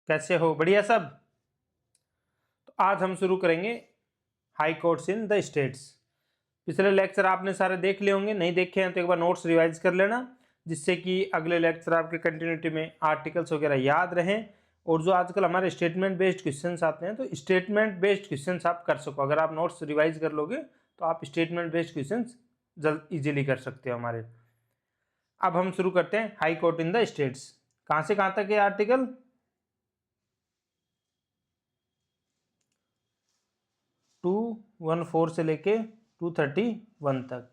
कैसे हो? बढ़िया सब। तो आज हम शुरू करेंगे high courts in the states. पिछले लेक्चर आपने सारे देख लिए होंगे, नहीं देखे हैं तो एक बार नोट्स रिवाइज कर लेना, जिससे कि अगले लेक्चर आपके कंटिन्यूटी में आर्टिकल्स वगैरह याद रहें। और जो आजकल हमारे स्टेटमेंट बेस्ड क्वेश्चंस आते हैं, तो स्टेटमेंट बेस्ड क्वेश्चंस आप कर सको। अगर आप नोट्स रिवाइज कर लोगे तो आप स्टेटमेंट बेस्ड क्वेश्चंस जल्द इजीली कर सकते हो हमारे। अब हम शुरू करते हैं high court in the states. कहां से कहां तक है आर्टिकल? 214 से लेके 231 तक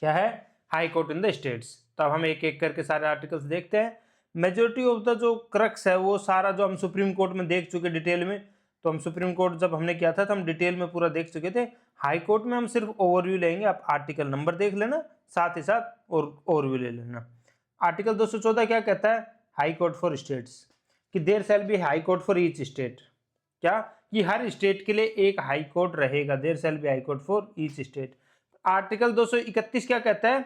क्या है? High court in the states. तो अब हम एक एक करके सारे आर्टिकल्स देखते हैं। मेजोरिटी ऑफ द जो क्रक्स है वो सारा जो हम सुप्रीम कोर्ट में देख चुके डिटेल में। तो हम सुप्रीम कोर्ट जब हमने किया था तो हम डिटेल में पूरा देख चुके थे। हाई कोर्ट में हम सिर्फ ओवरव्यू लेंगे। आप आर्टिकल नंबर देख लेना, साथ ही साथ और ओवरव्यू ले लेना। आर्टिकल 214 क्या कहता है? हाई कोर्ट फॉर स्टेट्स, कि there shall be high court for each state. क्या? कि हर स्टेट के लिए एक हाई कोर्ट रहेगा। There shall be high court for each state. Article 231 क्या कहता है?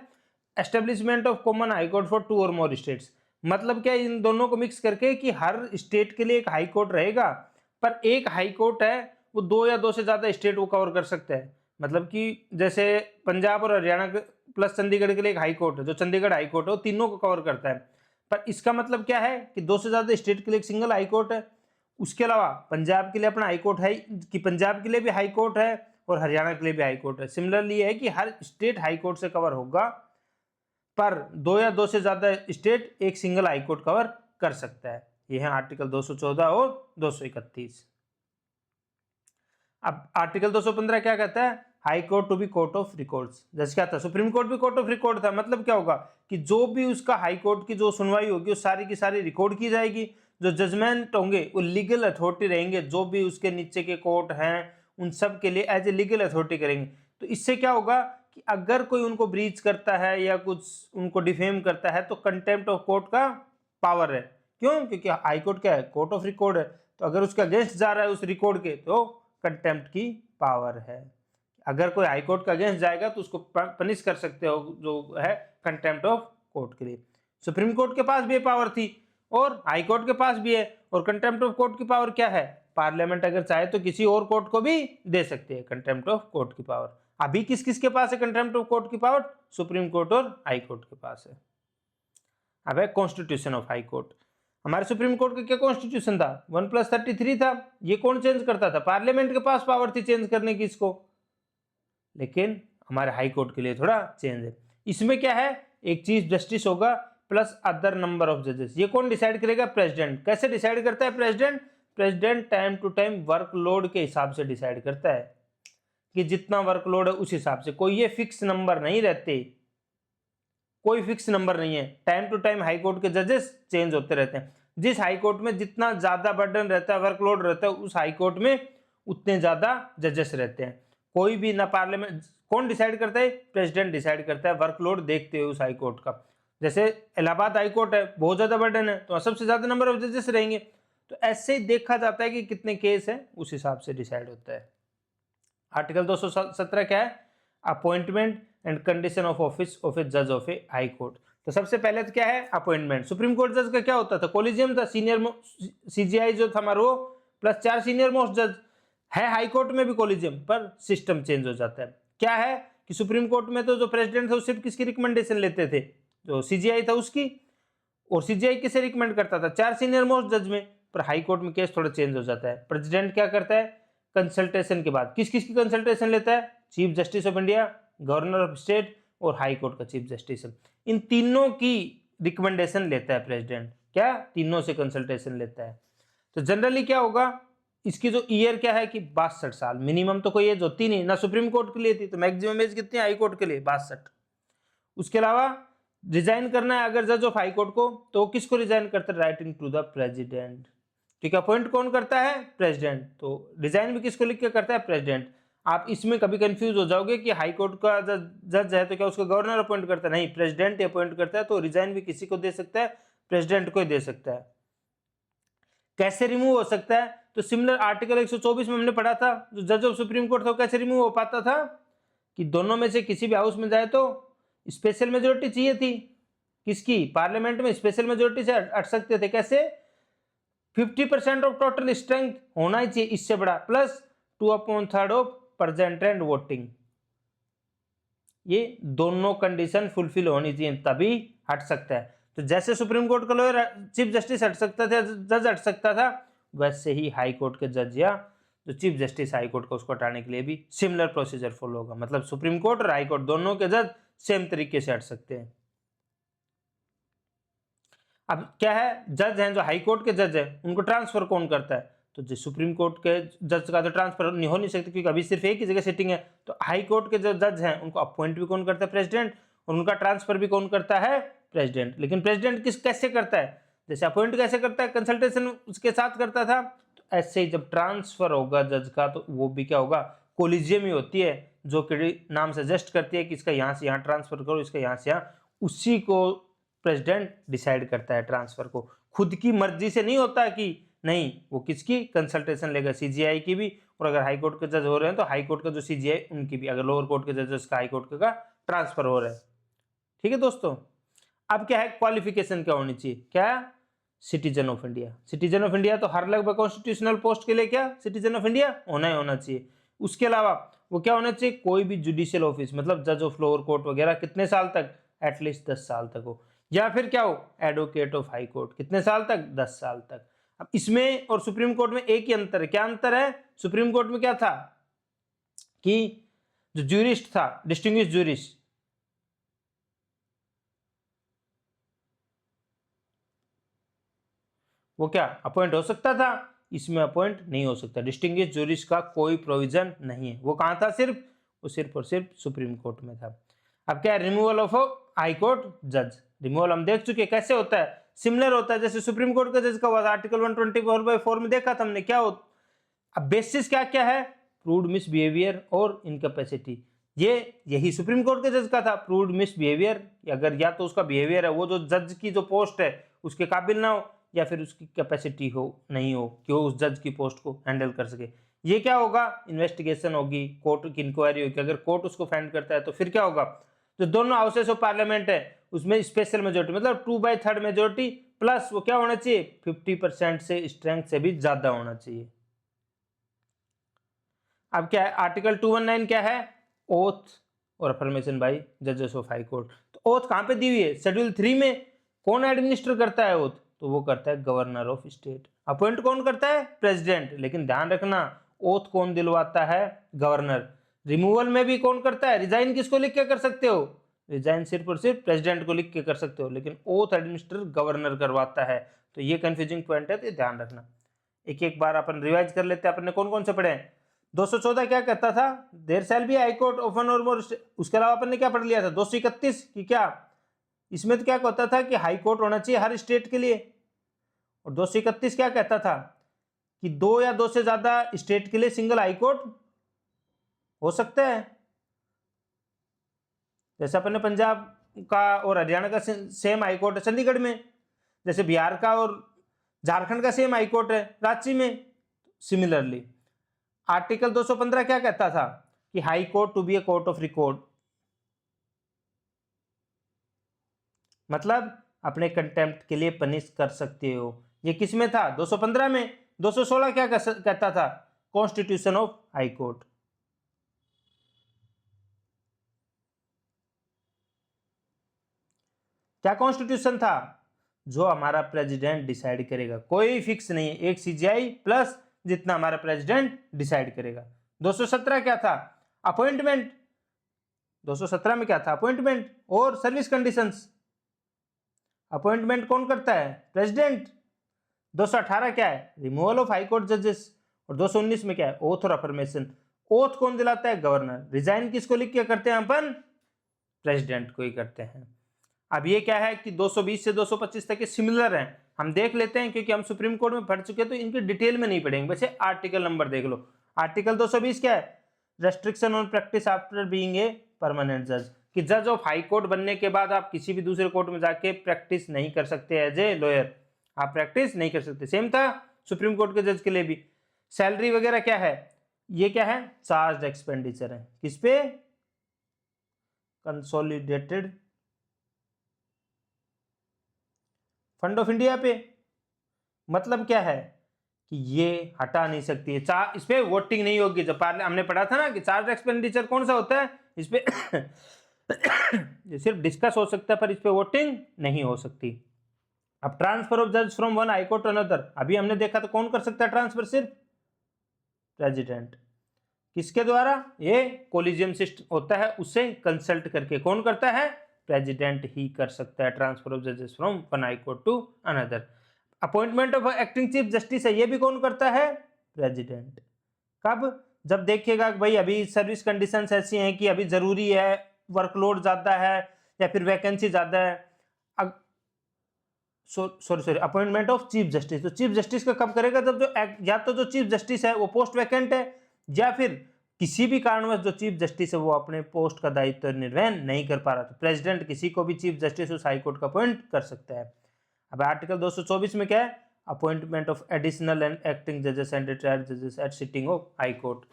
Establishment of common high court for two or more states. मतलब क्या, इन दोनों को मिक्स करके कि हर स्टेट के लिए एक हाई कोर्ट रहेगा, पर एक हाई कोर्ट है वो दो या दो से ज्यादा स्टेट को कवर कर सकता है। मतलब कि जैसे पंजाब और हरियाणा प्लस चंडीगढ़ के लिए एक हाई कोर्ट है, जो चंडीगढ़ हाई कोर्ट है वो तीनों को कवर करता है। पर इसका मतलब क्या है कि दो से ज्यादा स्टेट के लिए एक सिंगल हाई कोर्ट है। उसके अलावा पंजाब के लिए अपना हाई कोर्ट है, कि पंजाब के लिए भी हाई कोर्ट है और हरियाणा के लिए भी हाई कोर्ट है। सिमिलरली है कि हर स्टेट हाई कोर्ट से कवर होगा, पर दो या दो से ज्यादा स्टेट एक सिंगल हाई कोर्ट कवर कर सकता है। यह है आर्टिकल 214 और 231। अब आर्टिकल 215 क्या कहता है? High court to be court of records. जैसे क्या था, सुप्रीम कोर्ट भी कोर्ट ऑफ रिकॉर्ड था। मतलब क्या होगा कि जो भी उसका हाई कोर्ट की जो सुनवाई होगी वो सारी की सारी रिकॉर्ड की जाएगी। जो जजमेंट होंगे वो लीगल अथॉरिटी रहेंगे, जो भी उसके नीचे के कोर्ट हैं उन सब के लिए एज ए लीगल अथॉरिटी करेंगे। तो इससे क्या होगा कि अगर कोई उनको ब्रीच करता है या कुछ उनको डिफेम करता है तो कंटेम्प्ट ऑफ कोर्ट का पावर है। क्यों? क्योंकि हाई कोर्ट क्या है? कोर्ट ऑफ रिकॉर्ड है। तो अगर उसका अगेंस्ट जा रहा है उस रिकॉर्ड के, तो कंटेम्प्ट की पावर है। अगर कोई हाई कोर्ट का अगेंस्ट जाएगा तो उसको पनिश कर सकते हो, जो है कंटेम्प्ट ऑफ कोर्ट के लिए। सुप्रीम कोर्ट के पास भी पावर थी और हाई कोर्ट के पास भी है। और कंटेम्प्ट ऑफ कोर्ट की पावर क्या है? पार्लियामेंट अगर चाहे तो किसी और कोर्ट को भी दे सकती है कंटेम्प्ट ऑफ कोर्ट की पावर। अभी किस किस के पास है कंटेम्प्ट ऑफ कोर्ट की पावर? सुप्रीम कोर्ट और हाई कोर्ट के पास है। अब है कॉन्स्टिट्यूशन ऑफ हाई कोर्ट। हमारे सुप्रीम कोर्ट का क्या कॉन्स्टिट्यूशन था? 1+33 था। ये कौन चेंज करता था? पार्लियामेंट के पास पावर थी चेंज करने की इसको, लेकिन हमारे हाई कोर्ट के लिए थोड़ा चेंज है। इसमें क्या है? एक चीफ जस्टिस होगा प्लस अदर नंबर ऑफ जजेस। ये कौन डिसाइड करेगा? प्रेसिडेंट। कैसे डिसाइड करता है president? President time to time workload के हिसाब से डिसाइड करता है, कि जितना वर्कलोड है उस हिसाब से। कोई ये फिक्स नंबर नहीं रहते, कोई फिक्स नंबर नहीं है। Time to time high court के जजेस चेंज होते रहते हैं। जिस हाई कोर्ट में जितना ज्यादा बर्डन रहता है, वर्कलोड रहता है, उस हाई कोर्ट में उतने ज्यादा जजेस रहते हैं। कोई भी ना पार्लियामेंट, कौन डिसाइड करता है? प्रेसिडेंट डिसाइड करता है वर्कलोड देखते हुए उस हाई कोर्ट का। जैसे इलाहाबाद हाई कोर्ट है, बहुत ज्यादा बर्डन है तो सबसे ज्यादा नंबर ऑफ जजेस रहेंगे। तो ऐसे ही देखा जाता है कि कितने केस है, उस हिसाब से डिसाइड होता है। आर्टिकल 217 क्या है? Appointment and condition of office of a जज ऑफ ए हाई कोर्ट। तो सबसे पहले तो क्या है? अपॉइंटमेंट। सुप्रीम कोर्ट जज का क्या होता था? कॉलेजियम था, सीनियर सीजीआई जो था हमारा वो, प्लस 4 सीनियर मोस्ट जज है। हाई कोर्ट में भी कॉलेजियम, पर सिस्टम चेंज हो जाता है। क्या है कि सुप्रीम कोर्ट में तो जो प्रेसिडेंट था वो सिर्फ किसकी रिकमेंडेशन लेते थे? जो सीजीआई था उसकी। और सीजीआई किसे रिकमेंड करता था? 4 सीनियर मोस्ट जज में। पर हाई कोर्ट में केस थोड़ा चेंज हो जाता है। प्रेसिडेंट क्या करता है? कंसल्टेशन के बाद किस किस की कंसल्टेशन लेता है? Chief justice of India, governor of state और हाई कोर्ट का चीफ जस्टिस। इन तीनों की रिकमेंडेशन लेता है प्रेसिडेंट। क्या? तीनों से कंसल्टेशन लेता है। तो जनरली क्या होगा, इसकी जो ईयर क्या है कि 62 साल। मिनिमम तो कोई एज होती नहीं ना, सुप्रीम कोर्ट के लिए थी, तो मैक्सिमम एज कितनी? हाई कोर्ट के लिए 62। उसके अलावा रिजाइन करना है अगर जज ऑफ हाई कोर्ट को, तो किसको रिजाइन करता है? Writing to the president. ठीक है, अपॉइंट कौन करता है? प्रेसिडेंट। तो रिजाइन भी किसको लिख के करता है? प्रेसिडेंट। आप इसमें कभी कंफ्यूज हो जाओगे कि हाई कोर्ट का जज है तो क्या उसको गवर्नर अपॉइंट करता है? नहीं, प्रेसिडेंट अपॉइंट करता है। तो रिजाइन भी किसी को दे सकता है? प्रेसिडेंट को ही दे सकता है। कैसे रिमूव हो सकता है? तो सिमिलर आर्टिकल 124 में हमने पढ़ा था, जो जज ऑफ सुप्रीम कोर्ट था कैसे रिमूव हो पाता था, कि दोनों में से किसी भी हाउस में जाए तो स्पेशल मेजोरिटी चाहिए थी। किसकी? पार्लियामेंट में स्पेशल मेजोरिटी से हट सकते थे। कैसे? 50% ऑफ टोटल स्ट्रेंथ होना ही चाहिए, इससे बड़ा, plus 2/3 of present and voting. ये दोनों कंडीशन फुलफिल होनी चाहिए तभी हट सकता है। तो जैसे सुप्रीम कोर्ट का लॉयर चीफ जस्टिस हट सकता था, जज हट सकता था, वैसे ही हाई कोर्ट के जज या जो चीफ जस्टिस हाई कोर्ट का उसको हटाने के लिए भी सिमिलर प्रोसीजर फॉलो होगा। मतलब सुप्रीम कोर्ट और हाई कोर्ट दोनों के जज सेम तरीके से हट सकते हैं। अब क्या है, जज हैं जो हाई कोर्ट के जज हैं, उनको ट्रांसफर कौन करता है? तो जो सुप्रीम कोर्ट के जज का तो ट्रांसफर नहीं हो नहीं सकता, क्योंकि अभी सिर्फ एक ही जगह सिटिंग है। तो हाई कोर्ट के जो जज हैं उनको अपॉइंट भी कौन करता है? प्रेसिडेंट। और उनका ट्रांसफर भी कौन करता है? प्रेसिडेंट। लेकिन प्रेसिडेंट कैसे करता है? जैसे अपॉइंट कैसे करता है, कंसल्टेशन उसके साथ करता था, तो ऐसे ही जब ट्रांसफर होगा जज का तो वो भी क्या होगा? कोलिजियम ही होती है, जो कि नाम सजेस्ट करती है कि इसका यहाँ से यहाँ ट्रांसफर करो, इसका यहाँ से यहाँ, उसी को प्रेसिडेंट डिसाइड करता है ट्रांसफर को। खुद की मर्जी से नहीं होता कि नहीं, वो किसकी कंसल्टेशन लेगा? सीजीआई की भी, और अगर हाई कोर्ट के जज हो रहे हैं तो हाई कोर्ट का जो सीजीआई उनकी भी, अगर लोअर कोर्ट के जजेस का हाई कोर्ट का ट्रांसफर हो रहा है। ठीक है दोस्तों, अब क्या है, क्वालिफिकेशन क्या होनी चाहिए? क्या? Citizen of India. Citizen of India तो हर लगभग कॉन्स्टिट्यूशनल पोस्ट के लिए क्या सिटीजन ऑफ इंडिया होना ही होना चाहिए। उसके अलावा वो क्या होना चाहिए? कोई भी जुडिशियल ऑफिस, मतलब जज ऑफ लोअर कोर्ट वगैरह, कितने साल तक? एटलीस्ट 10 साल तक हो। या फिर क्या हो? एडवोकेट ऑफ हाई कोर्ट, कितने साल तक? 10 साल तक। अब इसमें और सुप्रीम कोर्ट में एक ही अंतर है। क्या अंतर है? सुप्रीम कोर्ट में क्या था कि जो ज्यूरिस्ट था, डिस्टिंग्विश्ड ज्यूरिस्ट, वो क्या अपॉइंट हो सकता था? इसमें अपॉइंट नहीं हो सकता। डिस्टिंग्विश्ड ज्यूरिस्ट का कोई प्रोविजन नहीं है। वो कहां था? वो सिर्फ और सिर्फ सुप्रीम कोर्ट में था। अब क्या है, रिमूवल ऑफ हाई कोर्ट जज। रिमूवल हम देख चुके, कैसे होता है? सिमिलर होता है जैसे सुप्रीम कोर्ट का जज का हुआ, आर्टिकल 124/4 में देखा था हमने क्या हो। अब बेसिस क्या क्या है? प्रूव्ड मिसबिहेवियर और इनकैपेसिटी। यही सुप्रीम कोर्ट के जज का था, प्रूव्ड मिसबिहेवियर, अगर या तो उसका बिहेवियर है, वो जो जज की जो पोस्ट है उसके काबिल ना हो, या फिर उसकी कैपेसिटी हो नहीं हो कि वो उस जज की पोस्ट को हैंडल कर सके। ये क्या होगा? इन्वेस्टिगेशन होगी, कोर्ट की इंक्वायरी होगी। अगर कोर्ट उसको फाइंड करता है तो फिर क्या होगा? जो दोनों हाउसेस ऑफ पार्लियामेंट है उसमें स्पेशल मेजोरिटी, मतलब 2/3 मेजोरिटी, प्लस वो क्या होना चाहिए? 50% से स्ट्रेंथ से भी ज्यादा होना चाहिए। अब क्या है, आर्टिकल 219 क्या है? ओथ और अफर्मेशन बाय जजेस ऑफ हाई कोर्ट। तो ओथ कहां पे दी हुई है? शेड्यूल 3 में। कौन एडमिनिस्टर करता है ओथ? तो वो करता है गवर्नर ऑफ स्टेट। अपॉइंट कौन करता है? प्रेसिडेंट। लेकिन ध्यान रखना, ओथ कौन दिलवाता है? गवर्नर। रिमूवल में भी कौन करता है? रिजाइन किसको लिख के कर सकते हो? रिजाइन सिर्फ और सिर्फ प्रेसिडेंट को लिख के कर सकते हो, लेकिन ओथ एडमिनिस्टर गवर्नर करवाता है। तो ये कंफ्यूजिंग पॉइंट है, तो ध्यान रखना। एक एक बार अपन रिवाइज कर लेते हैं। अपन ने कौन कौन से पढ़े हैं? 214 क्या कहता था? There shall be high court of one or more. उसके अलावा अपन ने क्या पढ़ लिया था? 231 की क्या, इसमें तो क्या कहता था कि हाई कोर्ट होना चाहिए हर स्टेट के लिए। और 231 क्या कहता था कि 2 या 2 से ज्यादा स्टेट के लिए सिंगल हाई कोर्ट हो सकता है। जैसे अपन ने पंजाब का और हरियाणा का सेम हाई कोर्ट है चंडीगढ़ में, जैसे बिहार का और झारखंड का सेम हाई कोर्ट है रांची में। सिमिलरली आर्टिकल 215 क्या कहता था कि high court to be a court of record, मतलब अपने कंटेम्प्ट के लिए पनिश कर सकते हो। ये किस में था? 215 में। 216 क्या कहता था? Constitution of high court. क्या कॉन्स्टिट्यूशन था? जो हमारा प्रेसिडेंट डिसाइड करेगा, कोई फिक्स नहीं है, एक सीजीआई प्लस जितना हमारा प्रेसिडेंट डिसाइड करेगा। 217 क्या था? अपॉइंटमेंट। 217 में क्या था? अपॉइंटमेंट और सर्विस कंडीशंस। अपॉइंटमेंट कौन करता है? प्रेसिडेंट। 218 क्या है? रिमूवल ऑफ हाई कोर्ट जजेस। और 219 में क्या है? ओथ और अफर्मेशन। ओथ कौन दिलाता है? गवर्नर। रिजाइन किसको लिख के करते हैं अपन? प्रेसिडेंट को ही करते हैं। अब ये क्या है कि 220 से 225 तक के सिमिलर हैं, हम देख लेते हैं क्योंकि हम सुप्रीम कोर्ट में पढ़ चुके हैं, तो इनकी डिटेल में नहीं पढ़ेंगे, वैसे आर्टिकल नंबर देख लो। आर्टिकल 220 क्या है? Restriction on practice after being a permanent जज, कि जज ऑफ हाई कोर्ट बनने के बाद आप किसी भी दूसरे कोर्ट में जाके प्रैक्टिस नहीं कर सकते एज ए लॉयर, आप प्रैक्टिस नहीं कर सकते। सेम था सुप्रीम कोर्ट के जज के लिए भी। सैलरी वगैरह क्या है? ये क्या है? चार्ज एक्सपेंडिचर है। किस पे? कंसोलिडेटेड फंड ऑफ इंडिया पे। मतलब क्या है कि ये हटा नहीं सकती है, इस पे वोटिंग नहीं होगी। जब हमने पढ़ा था ना कि चार्ज एक्सपेंडिचर कौन सा होता है, इस पे ये सिर्फ डिस्कस हो सकता है पर इस पे वोटिंग नहीं हो सकती। अब ट्रांसफर ऑफ जज from one high court to another, अभी हमने देखा तो कौन कर सकता है ट्रांसफर, सिर्फ प्रेसिडेंट। किसके द्वारा, ये कोलिजियम सिस्टम होता है उससे कंसल्ट करके। कौन करता है, प्रेसिडेंट ही कर सकता है ट्रांसफर ऑफ जजेस from one high court to another. Appointment of acting chief justice है, ये भी कौन करता है, प्रेसिडेंट। कब, जब देखिएगा कि भाई अभी सर्विस कंडीशंस ऐसी हैं कि अभी जरूरी है, वर्कलोड ज्यादा है या फिर वैकेंसी ज्यादा है। Sorry appointment of chief justice, तो चीफ जस्टिस का कब करेगा, जब जो या तो जो चीफ जस्टिस है वो पोस्ट वैकेंट है, या फिर किसी भी कारणवश जो चीफ जस्टिस है वो अपने पोस्ट का दायित्व निर्वहन नहीं कर पा रहा, तो प्रेसिडेंट किसी को भी चीफ जस्टिस उस हाईकोर्ट का अपॉइंट कर सकता है। अब आर्टिकल 224 में क्या है, appointment of additional and acting जजेस एंड रिटायर्ड जजेस एट सिटिंग ऑफ हाईकोर्ट।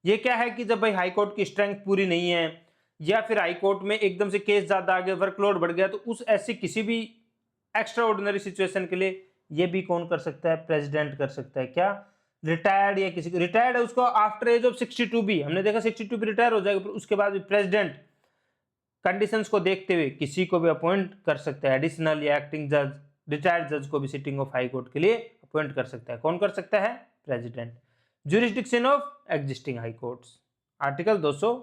ये क्या है कि जब भाई हाईकोर्ट की स्ट्रेंथ पूरी नहीं है या फिर हाईकोर्ट में एकदम से केस ज्यादा आ गए, वर्कलोड बढ़ गया, तो उस ऐसी किसी भी एक्स्ट्रा ऑर्डिनरी सिचुएशन के लिए ये भी कौन कर सकता है, प्रेसिडेंट कर सकता है। क्या, रिटायर्ड या किसी रिटायर्ड है उसको आफ्टर एज ऑफ 62 भी, हमने देखा 62 भी रिटायर हो जाएगा, पर उसके बाद भी प्रेसिडेंट कंडीशंस को देखते हुए किसी को भी अपॉइंट कर सकता है, एडिशनल या एक्टिंग जज, रिटायर्ड जज को भी सिटिंग ऑफ हाई कोर्ट के लिए अपॉइंट कर सकता है। कौन कर सकता है, president. Jurisdiction of existing high courts, article 200,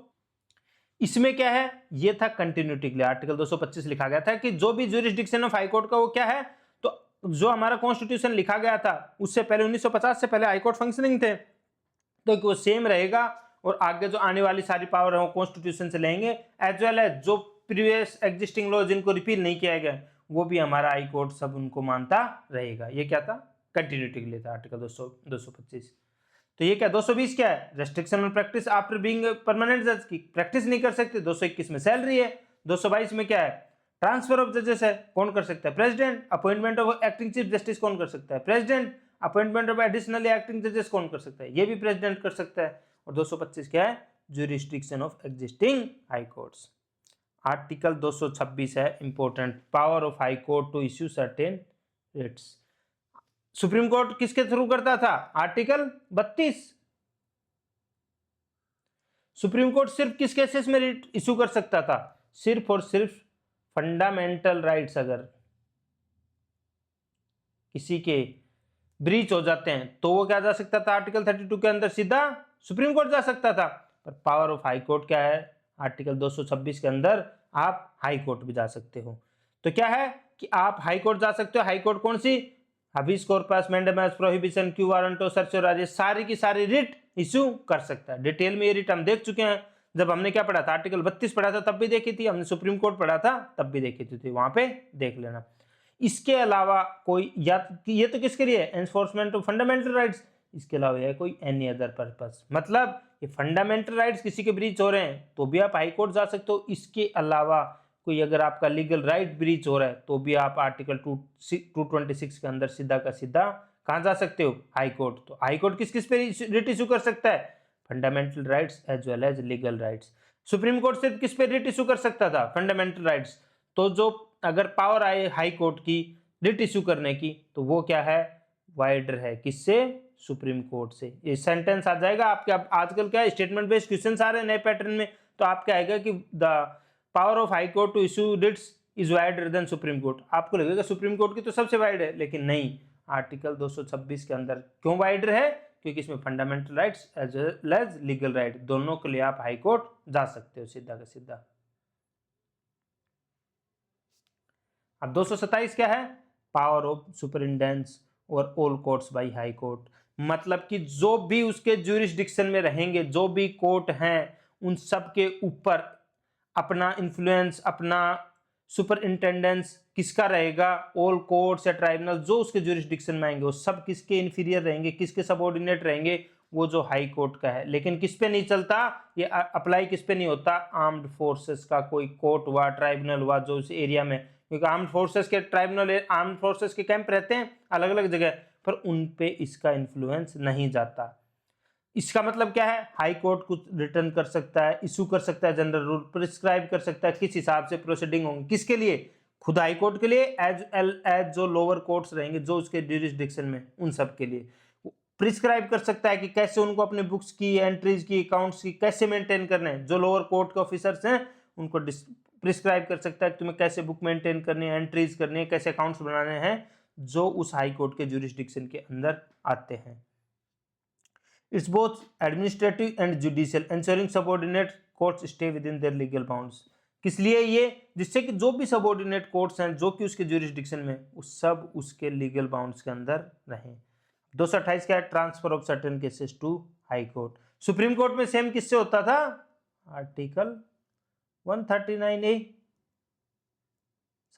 इसमें क्या है, ये था कंटिन्यूटी के लिए। आर्टिकल 225 लिखा गया था कि जो भी ज्यूरिसडिक्शन ऑफ हाई कोर्ट का वो क्या है, तो जो हमारा कॉन्स्टिट्यूशन लिखा गया था उससे पहले 1950 से पहले हाईकोर्ट फंक्शनिंग थे, तो वो सेम रहेगा और आगे जो आने वाली सारी पावर है वो कॉन्स्टिट्यूशन से लेंगे, एज वेल एज जो प्रीवियस एग्जिस्टिंग लॉ जिनको रिपील नहीं किया गया वो भी हमारा हाई कोर्ट सब उनको मानता रहेगा। ये क्या था, कंटिन्यूटी के लिए था आर्टिकल 225। तो ये क्या 220 क्या है, restriction on practice after being permanent जज की प्रैक्टिस नहीं कर सकते। 221 में सैलरी है। 222 में क्या है, ट्रांसफर ऑफ जजेस है, कौन कर सकता है, president. Appointment of acting chief justice कौन कर सकता है, president. Appointment of additional acting जजेस कौन कर सकता है, ये भी प्रेसिडेंट कर सकता है। और 225 क्या है, jurisdiction of existing high courts. Article 226 है important, power of high court to issue certain writs. Supreme court किसके थ्रू करता था, आर्टिकल 32। सुप्रीम कोर्ट सिर्फ किस केसेस में रिट इशू कर सकता था, सिर्फ और सिर्फ फंडामेंटल राइट्स अगर किसी के ब्रीच हो जाते हैं तो वो क्या जा सकता था, आर्टिकल 32 के अंदर सीधा सुप्रीम कोर्ट जा सकता था। पर पावर ऑफ हाई कोर्ट क्या है, आर्टिकल 226 के अंदर आप हाई कोर्ट भी जा सकते हो। तो क्या है कि आप हाई कोर्ट जा सकते हो। हाई कोर्ट कौन सी, habeas corpus, mandamus, prohibition, quo warranto, सर्च और आदेश, सारी की सारी रिट इशू कर सकता है। डिटेल में ये रिट हम देख चुके हैं, जब हमने क्या पढ़ा था, आर्टिकल 32 पढ़ा था तब भी देखी थी, हमने सुप्रीम कोर्ट पढ़ा था तब भी देखी थी, वहां पे देख लेना। इसके अलावा कोई, या ये तो किसके लिए, एनफोर्समेंट ऑफ फंडामेंटल राइट्स, इसके अलावा है कोई एनी अदर पर्पस, मतलब ये फंडामेंटल राइट्स किसी के ब्रीच हो रहे हैं तो भी आप हाई कोर्ट जा सकते हो। इसके अलावा कोई अगर आपका लीगल राइट ब्रीच हो रहा है तो भी आप आर्टिकल 226 के अंदर सीधा का सीधा कहां जा सकते हो, हाई कोर्ट। तो हाई कोर्ट किस किस पे रिट इशू कर सकता है, fundamental rights as well as legal rights. Supreme court सिर्फ किस पे रिट इशू कर सकता था, फंडामेंटल राइट्स। तो जो अगर पावर आए हाई कोर्ट की रिट इशू करने की तो वो क्या है, वाइडर है, किससे, सुप्रीम कोर्ट से। ये सेंटेंस आ जाएगा आपके, आजकल क्या स्टेटमेंट बेस्ड क्वेश्चन आ रहे हैं नए पैटर्न में, तो आपका आएगा कि the power of high court to issue writs is wider than supreme court. आपको लगेगा सुप्रीम कोर्ट की तो सबसे वाइड है, लेकिन नहीं, आर्टिकल 226 के अंदर क्यों वाइडर है, क्योंकि इसमें fundamental rights as well as legal right दोनों के लिए आप हाई कोर्ट जा सकते हो सीधा का सीधा। अब 227 क्या है, power of superintendence over all courts by high court, मतलब कि जो भी उसके ज्यूरिसडिक्शन में रहेंगे, जो भी कोर्ट हैं उन सब के ऊपर अपना इन्फ्लुएंस, अपना सुपरिटेंडेंस किसका रहेगा, ऑल कोर्ट्स या ट्राइब्यूनल जो उसके ज्यूरिसडिक्शन में आएंगे वो सब किसके इन्फीरियर रहेंगे, किसके सबऑर्डिनेट रहेंगे, वो जो हाई कोर्ट का है। लेकिन किस पे नहीं चलता, ये अप्लाई किस पे नहीं होता, आर्म्ड फोर्सेस का कोई कोर्ट हुआ, ट्राइब्यूनल हुआ जो उस एरिया में, क्योंकि आर्म्ड फोर्सेस के ट्राइब्यूनल, आर्म्ड फोर्सेस के कैंप रहते हैं अलग अलग जगह पर, उन पे इसका इन्फ्लुएंस नहीं जाता। इसका मतलब क्या है, हाई कोर्ट कुछ रिटर्न कर सकता है, इशू कर सकता है जनरल रूल, प्रिस्क्राइब कर सकता है किस हिसाब से प्रोसीडिंग होंगे, किसके लिए, खुद हाई कोर्ट के लिए एज जो लोअर कोर्ट्स रहेंगे जो उसके ज्यूरिसडिक्शन में, उन सब के लिए प्रिस्क्राइब कर सकता है कि कैसे उनको अपने बुक्स की, एंट्रीज की, अकाउंट्स की कैसे मेंटेन करने हैं। जो लोअर कोर्ट के ऑफिसर्स हैं उनको प्रिस्क्राइब कर सकता है कि तुम्हें कैसे बुक मेंटेन करनी है, एंट्रीज करनी है, कैसे अकाउंट्स बनाने हैं, जो उस हाई कोर्ट के ज्यूरिसडिक्शन के अंदर आते हैं। It's both administrative and judicial, ensuring subordinate courts stay with in their legal bounds. किस लिए ये? जिससे कि जो भी सबऑर्डिनेट कोर्ट्स हैं जो कि उसके ज्यूरिसडिक्शन में, उस सब उसके लीगल बाउंड्स के अंदर रहें। 228 क्या है? Transfer of certain cases to high court. Supreme court में सेम किससे होता था? Article 139A।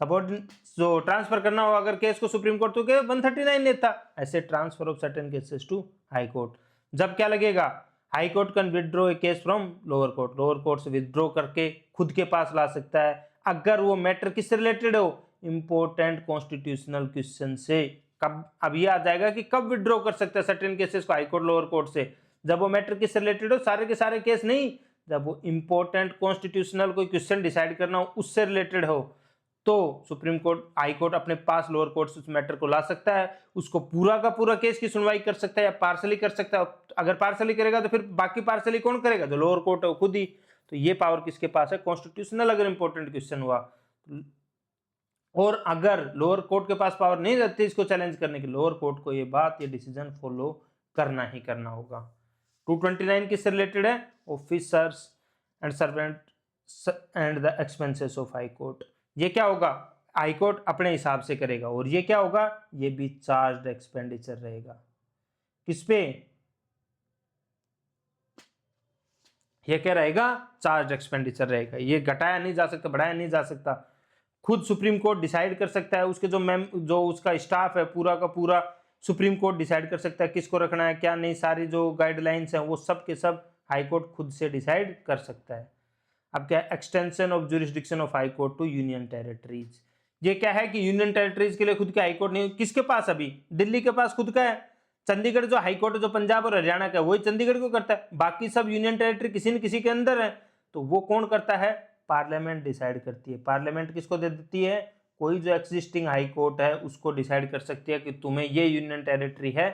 सबऑर्डिनेट जो ट्रांसफर करना हो अगर केस को सुप्रीम कोर्ट, तो 139A था। ऐसे transfer of certain cases to high court. जब क्या लगेगा? High court can withdraw a case from lower court, lower court से विदड्रॉ करके खुद के पास ला सकता है अगर वो मैटर किससे रिलेटेड हो? इंपॉर्टेंट कॉन्स्टिट्यूशनल क्वेश्चन से। कब? अब ये आ जाएगा कि कब विदड्रॉ कर सकता है सर्टेन केसेस को हाई कोर्ट, लोअर कोर्ट से? जब वो मैटर किससे रिलेटेड हो? सारे के सारे केस नहीं, जब वो इंपॉर्टेंट कॉन्स्टिट्यूशनल कोई क्वेश्चन डिसाइड करना हो उससे रिलेटेड हो, तो सुप्रीम कोर्ट, हाई कोर्ट अपने पास लोअर कोर्ट से उस मैटर को ला सकता है, उसको पूरा का पूरा केस की सुनवाई कर सकता है या पार्सली कर सकता है। अगर पार्सली करेगा तो फिर बाकी पार्सली कौन करेगा? जो लोअर कोर्ट है वो खुद ही। तो ये पावर किसके पास है? कॉन्स्टिट्यूशनल अगर इंपॉर्टेंट क्वेश्चन हुआ। और अगर लोअर कोर्ट के पास पावर नहीं रहती इसको चैलेंज करने की, लोअर कोर्ट को ये बात, ये डिसीजन फॉलो करना ही करना होगा। 229 किससे रिलेटेड है? Officers and servant and the expenses of high court. ये क्या होगा? हाई कोर्ट अपने हिसाब से करेगा, और ये क्या होगा? ये भी चार्ज्ड एक्सपेंडिचर रहेगा। किस पे? ये क्या रहेगा? चार्ज एक्सपेंडिचर रहेगा। ये घटाया नहीं जा सकता, बढ़ाया नहीं जा सकता। खुद सुप्रीम कोर्ट डिसाइड कर सकता है, उसके जो उसका स्टाफ है पूरा का पूरा सुप्रीम कोर्ट डिसाइड कर सकता है किसको रखना है क्या नहीं। सारी जो गाइडलाइंस हैं वो सब के सब हाई कोर्ट खुद से डिसाइड कर सकता है। अब क्या? Extension of jurisdiction of high court to union territories. ये क्या है कि यूनियन टेरिटरीज के लिए खुद के हाई कोर्ट नहीं, किसके पास? अभी दिल्ली के पास खुद का है। चंडीगढ़ जो हाई कोर्ट है जो पंजाब और हरियाणा का, वही चंडीगढ़ को करता है। बाकी सब यूनियन टेरिटरी किसी न किसी के अंदर है। तो वो कौन करता है? पार्लियामेंट डिसाइड करती है। पार्लियामेंट किसको दे देती है? कोई जो एग्जिस्टिंग हाई कोर्ट है उसको डिसाइड कर सकती है कि तुम्हें ये यूनियन टेरिटरी है,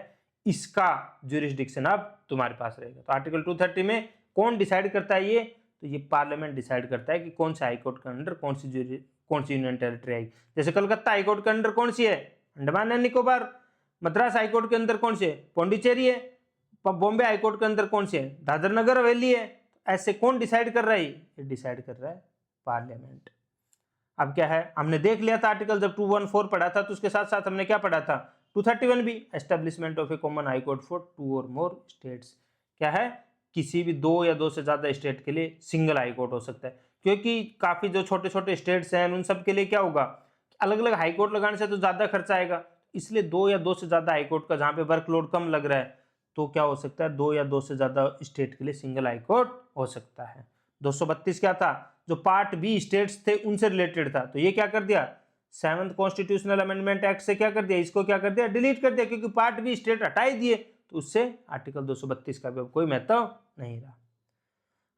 इसका ज्यूरिसडिक्शन अब तुम्हारे पास रहेगा। तो आर्टिकल 230 में कौन डिसाइड करता है ये? तो ये पार्लियामेंट डिसाइड करता है कि कौन से हाई कोर्ट के अंडर कौन सी यूनियन टेरिटरी आएगी। जैसे कलकत्ता हाई कोर्ट के अंडर कौन सी है? Andaman and Nicobar. Madras high court के अंदर कौन सी है? पौंडीचेरी है। बॉम्बे हाई कोर्ट के अंदर कौन सी है? दादर नगर हवेली है। ऐसे कौन डिसाइड कर रहा है? ये डिसाइड कर रहा है पार्लियामेंट। अब क्या है? हमने देख लिया था आर्टिकल, जब 214 पढ़ा था तो उसके साथ साथ हमने क्या पढ़ा था? 231 भी, establishment of A common high court for 2 और मोर स्टेट्स। क्या है? किसी भी 2 या 2 से ज्यादा स्टेट के लिए सिंगल हाई कोर्ट हो सकता है, क्योंकि काफी जो छोटे छोटे स्टेट्स हैं उन सब के लिए क्या होगा? अलग अलग हाई कोर्ट लगाने से तो ज्यादा खर्चा आएगा, इसलिए 2 या 2 से ज्यादा हाई कोर्ट का जहां पे वर्कलोड कम लग रहा है, तो क्या हो सकता है? 2 या 2 से ज्यादा स्टेट के लिए सिंगल हाई कोर्ट हो सकता है। 232 क्या था? जो पार्ट बी स्टेट्स थे उनसे रिलेटेड था, तो ये क्या कर दिया? 7th कॉन्स्टिट्यूशनल अमेंडमेंट एक्ट से क्या कर दिया? इसको क्या कर दिया? डिलीट कर दिया, क्योंकि पार्ट बी स्टेट हटा ही दिए, तो उससे आर्टिकल 232 का भी अब कोई महत्व नहीं रहा।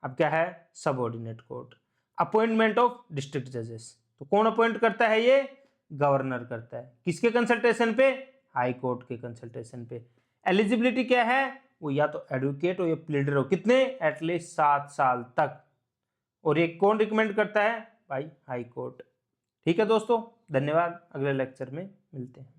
अब क्या है? Subordinate court. Appointment of district जजेस, तो कौन अपॉइंट करता है? ये गवर्नर करता है। किसके कंसल्टेशन पे? हाई कोर्ट के कंसल्टेशन पे। एलिजिबिलिटी क्या है? वो या तो एडवोकेट हो या प्लीडर हो। कितने? एटलीस्ट 7 साल तक। और ये कौन रिकमेंड करता है? भाई हाई कोर्ट। ठीक है दोस्तों, धन्यवाद। अगले लेक्चर में मिलते हैं।